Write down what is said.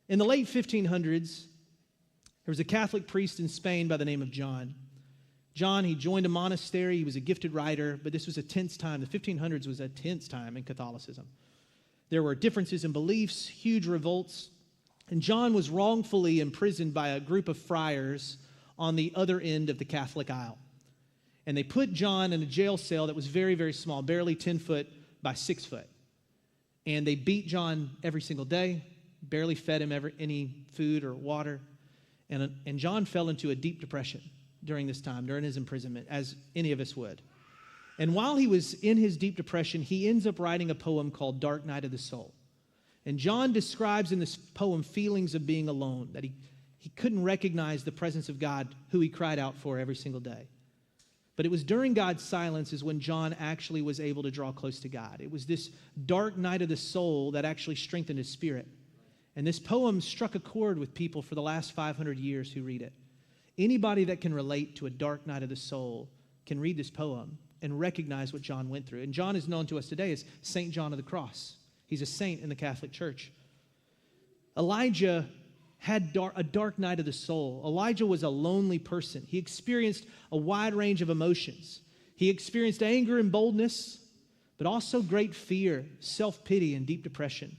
In the late 1500s, there was a Catholic priest in Spain by the name of John. John, he joined a monastery. He was a gifted writer, but this was a tense time. The 1500s was a tense time in Catholicism. There were differences in beliefs, huge revolts, and John was wrongfully imprisoned by a group of friars on the other end of the Catholic aisle. And they put John in a jail cell that was very, very small, barely 10 foot by 6 foot. And they beat John every single day, barely fed him any food or water. And John fell into a deep depression during this time, during his imprisonment, as any of us would. And while he was in his deep depression, he ends up writing a poem called Dark Night of the Soul. And John describes in this poem feelings of being alone, that he couldn't recognize the presence of God, who he cried out for every single day. But it was during God's silence is when John actually was able to draw close to God. It was this dark night of the soul that actually strengthened his spirit. And this poem struck a chord with people for the last 500 years who read it. Anybody that can relate to a dark night of the soul can read this poem and recognize what John went through. And John is known to us today as Saint John of the Cross. He's a saint in the Catholic Church. Elijah had a dark night of the soul. Elijah was a lonely person. He experienced a wide range of emotions. He experienced anger and boldness, but also great fear, self-pity, and deep depression.